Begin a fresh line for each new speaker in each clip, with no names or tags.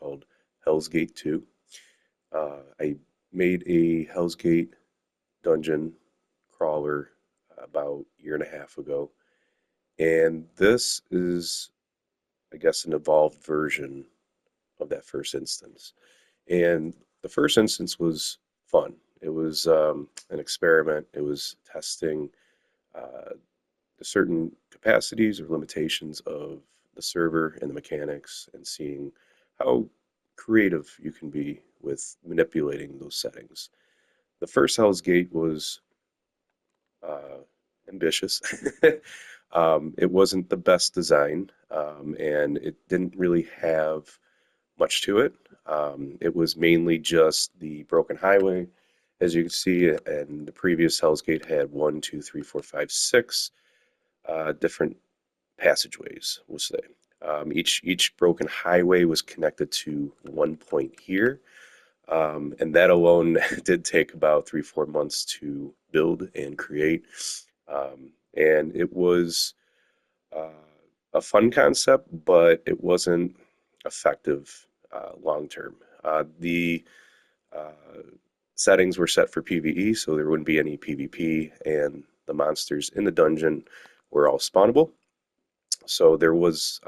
called Hell's Gate 2. I made a Hell's Gate dungeon crawler about a year and a half ago, and this is, I guess, an evolved version of that first instance. And the first instance was fun. It was an experiment. It was testing uh, the certain capacities or limitations of the server and the mechanics and seeing how creative you can be with manipulating those settings. The first Hell's Gate was uh, ambitious. It wasn't the best design, and it didn't really have much to it. It was mainly just the broken highway, as you can see, and the previous Hell's Gate had one, two, three, four, five, six different passageways, we'll say. Each broken highway was connected to one point here, and that alone did take about 3 4 months to build and create. And it was uh, a fun concept, but it wasn't effective long term. The uh, settings were set for PvE, so there wouldn't be any PvP, and the monsters in the dungeon were all spawnable. So there was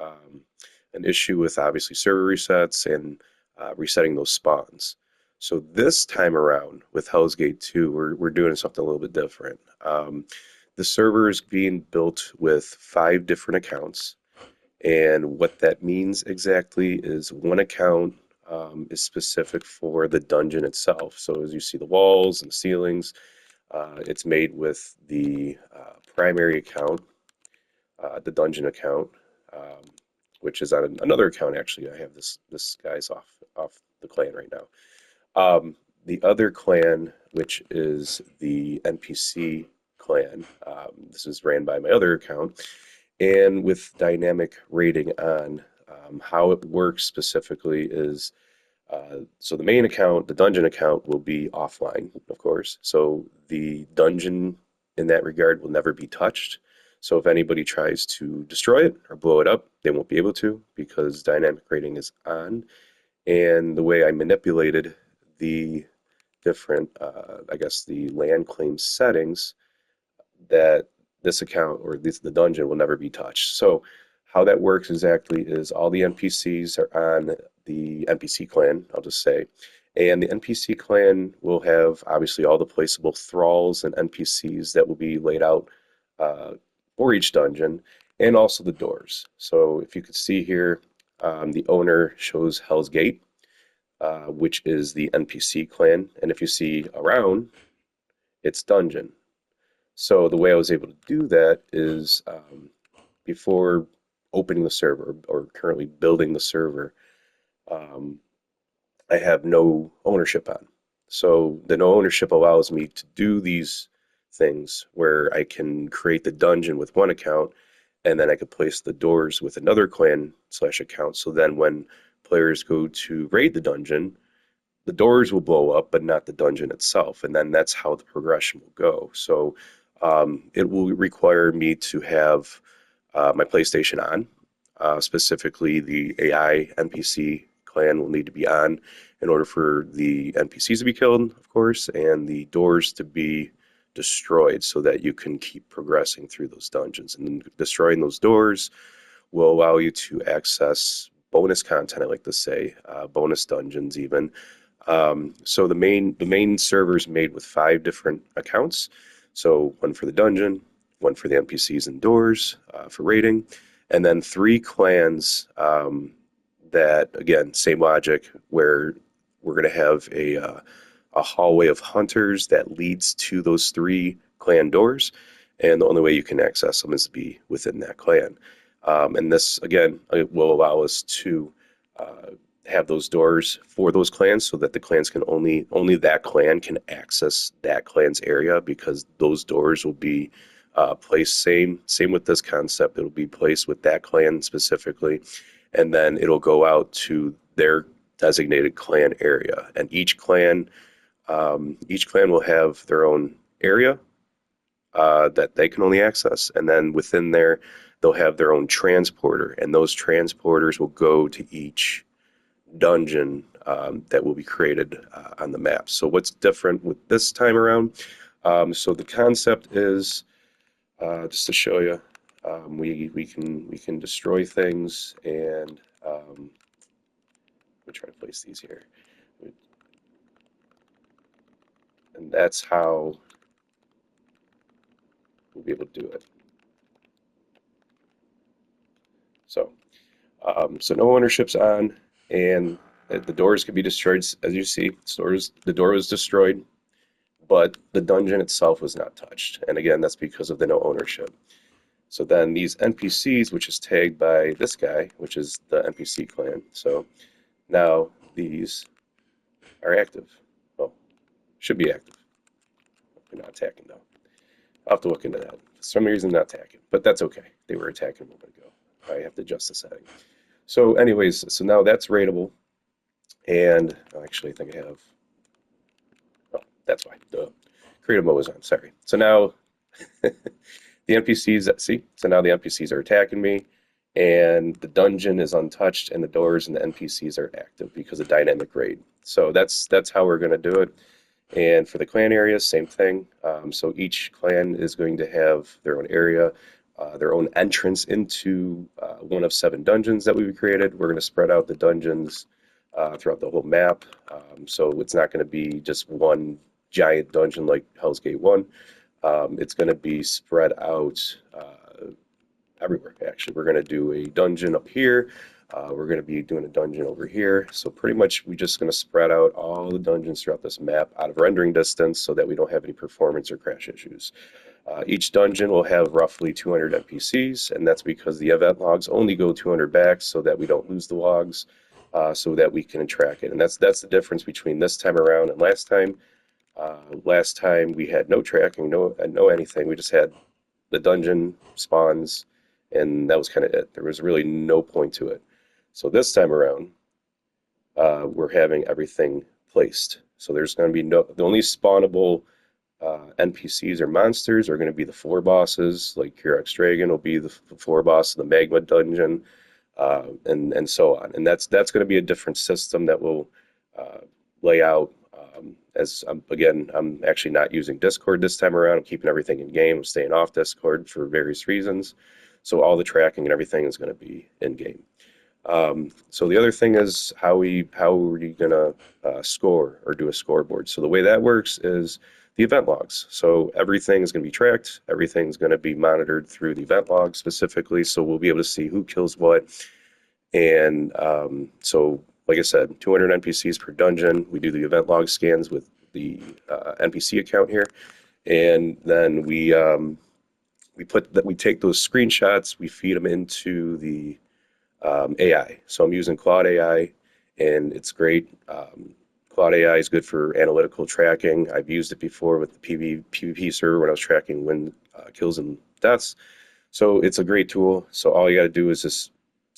an issue with obviously server resets and resetting those spawns. So this time around with Hell's Gate 2, we're doing something a little bit different. The server is being built with 5 different accounts, and what that means exactly is one account is specific for the dungeon itself. So as you see the walls and ceilings, it's made with the primary account, the dungeon account, um, which is on another account. Actually, I have this guy's off the clan right now. The other clan, which is the NPC clan, this is ran by my other account, and with dynamic rating on. How it works specifically is so the main account, the dungeon account, will be offline, of course. So the dungeon in that regard will never be touched. So if anybody tries to destroy it or blow it up, they won't be able to because dynamic rating is on. And the way I manipulated the different, I guess, the land claim settings, that this account or the dungeon will never be touched. So how that works exactly is all the NPCs are on the NPC clan, I'll just say, and the NPC clan will have obviously all the placeable thralls and NPCs that will be laid out uh, for each dungeon, and also the doors. So if you could see here, the owner shows Hell's Gate, which is the NPC clan, and if you see around, it's dungeon. So the way I was able to do that is before opening the server or currently building the server, um, I have no ownership on. So the no ownership allows me to do these things where I can create the dungeon with one account and then I could place the doors with another clan slash account. So then when players go to raid the dungeon, the doors will blow up, but not the dungeon itself. And then that's how the progression will go. So it will require me to have my PlayStation on. Specifically, the AI NPC clan will need to be on in order for the NPCs to be killed, of course, and the doors to be destroyed so that you can keep progressing through those dungeons. And destroying those doors will allow you to access bonus content, I like to say, bonus dungeons even. So the main server is made with 5 different accounts. So one for the dungeon, one for the NPCs and doors for raiding, and then 3 clans that, again, same logic, where we're going to have a hallway of hunters that leads to those 3 clan doors, and the only way you can access them is to be within that clan. And this, again, it will allow us to uh, have those doors for those clans so that the clans can only that clan can access that clan's area because those doors will be placed same with this concept. It'll be placed with that clan specifically, and then it'll go out to their designated clan area. And each clan will have their own area that they can only access, and then within there they'll have their own transporter, and those transporters will go to each dungeon that will be created on the map. So what's different with this time around? So the concept is just to show you, we can destroy things, and we try to place these here, and that's how we'll be able to do it. So so no ownership's on, and the doors can be destroyed. As you see, the door was destroyed, but the dungeon itself was not touched. And again, that's because of the no ownership. So then these NPCs, which is tagged by this guy, which is the NPC clan. So now these are active. Well, should be active. They're not attacking though. I'll have to look into that. For some reason, not attacking, but that's okay. They were attacking a moment ago. I have to adjust the setting. So anyways, so now that's rateable. And actually, I think I have, oh, that's why. The creative mode was on, sorry. So now the NPCs, see? So now the NPCs are attacking me, and the dungeon is untouched, and the doors and the NPCs are active because of dynamic raid. So that's how we're going to do it. And for the clan areas, same thing. So each clan is going to have their own area, their own entrance into one of 7 dungeons that we've created. We're going to spread out the dungeons throughout the whole map. So it's not going to be just one giant dungeon like Hell's Gate 1. It's going to be spread out everywhere, actually. We're going to do a dungeon up here. We're going to be doing a dungeon over here. So pretty much we're just going to spread out all the dungeons throughout this map out of rendering distance so that we don't have any performance or crash issues. Each dungeon will have roughly 200 NPCs, and that's because the event logs only go 200 back so that we don't lose the logs, so that we can track it. And that's the difference between this time around and last time. Last time we had no tracking, no anything. We just had the dungeon spawns, and that was kind of it. There was really no point to it. So this time around, we're having everything placed. So there's going to be the only spawnable NPCs or monsters are going to be the 4 bosses, like Kirax Dragon will be the 4 boss of the Magma dungeon, and so on. And that's going to be a different system that will lay out. I'm actually not using Discord this time around. I'm keeping everything in game. I'm staying off Discord for various reasons. So all the tracking and everything is going to be in game. So the other thing is how are you going to score or do a scoreboard? So the way that works is the event logs. So everything is going to be tracked. Everything's going to be monitored through the event log specifically. So we'll be able to see who kills what. And so, like I said, 200 NPCs per dungeon. We do the event log scans with the NPC account here, and then we take those screenshots. We feed them into the AI. So I'm using Claude AI, and it's great. Claude AI is good for analytical tracking. I've used it before with the PvP server when I was tracking win kills and deaths. So it's a great tool. So all you got to do is just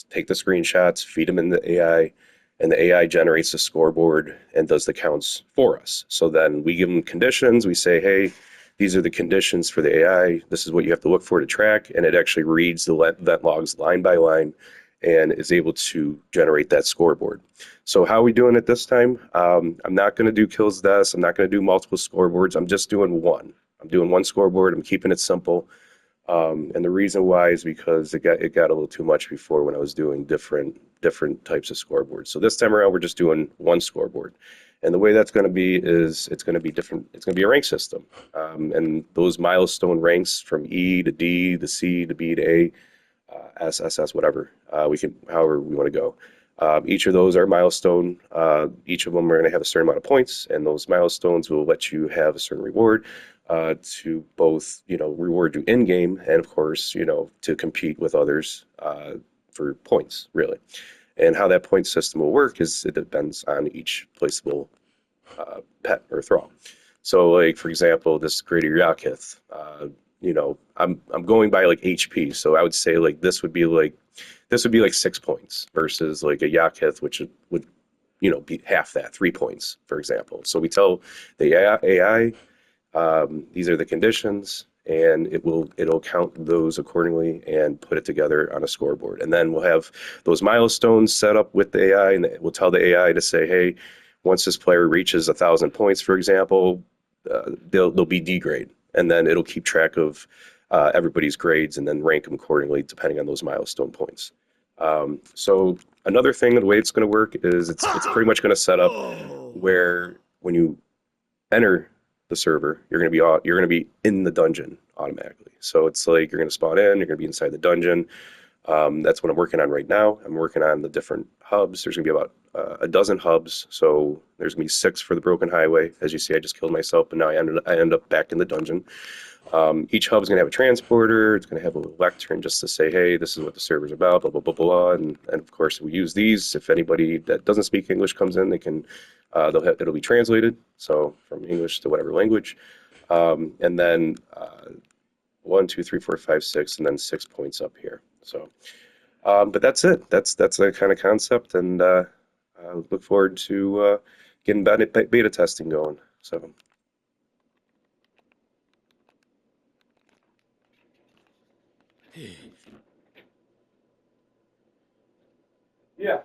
take the screenshots, feed them in the AI, and the AI generates the scoreboard and does the counts for us. So then we give them conditions. We say, hey, these are the conditions for the AI. This is what you have to look for to track. And it actually reads the event logs line by line and is able to generate that scoreboard. So how are we doing it this time? I'm not going to do kills, deaths. I'm not going to do multiple scoreboards. I'm just doing one. I'm doing one scoreboard. I'm keeping it simple. And the reason why is because it got a little too much before when I was doing different types of scoreboards. So this time around, we're just doing one scoreboard. And the way that's going to be is it's going to be different. It's going to be a rank system. And those milestone ranks from E to D to C to B to A, S, S, S, whatever, we can, however we want to go. Each of those are milestone. Each of them are going to have a certain amount of points, and those milestones will let you have a certain reward to both, reward you in game, and of course, to compete with others for points, really. And how that point system will work is it depends on each placeable pet or thrall. So, like for example, this Greater Yakith, I'm going by like HP, so I would say like this would be like 6 points versus like a Yakith, which would be half that, 3 points, for example. So we tell the AI, these are the conditions, and it'll count those accordingly and put it together on a scoreboard. And then we'll have those milestones set up with the AI, and we'll tell the AI to say, hey, once this player reaches 1,000 points, for example, they'll be D grade, and then it'll keep track of everybody's grades and then rank them accordingly depending on those milestone points. So another thing, the way it's going to work is it's pretty much going to set up where when you enter the server, you're going to be in the dungeon automatically. So it's like you're going to spawn in, you're going to be inside the dungeon. That's what I'm working on right now. I'm working on the different hubs. There's going to be about a dozen hubs. So there's going to be 6 for the Broken Highway. As you see, I just killed myself, but now I end up back in the dungeon. Each hub is going to have a transporter. It's going to have a little lectern just to say, hey, this is what the server's about, blah, blah, blah, blah. And of course, we use these. If anybody that doesn't speak English comes in, they can, it'll be translated. So from English to whatever language. And then 1, 2, 3, 4, 5, 6, and then 6 points up here. So, but that's it. That's a kind of concept. And I look forward to getting beta testing going. So. Yeah. Yeah.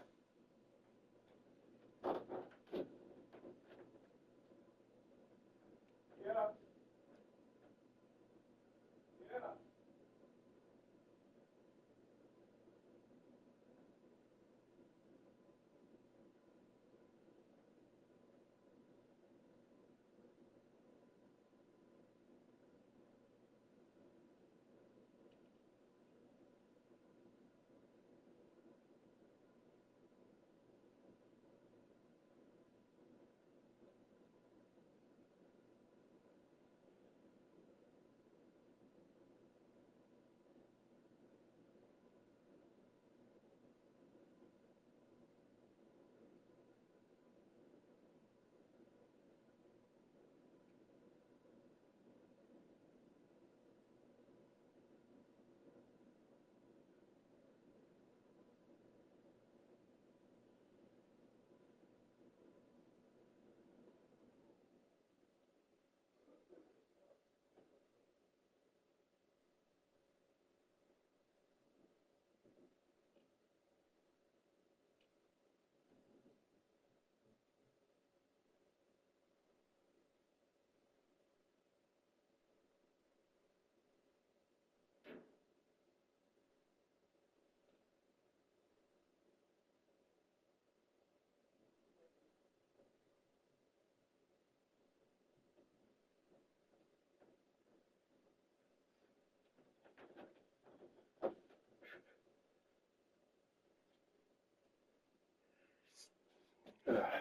Yeah.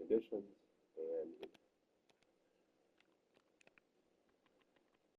conditions, and it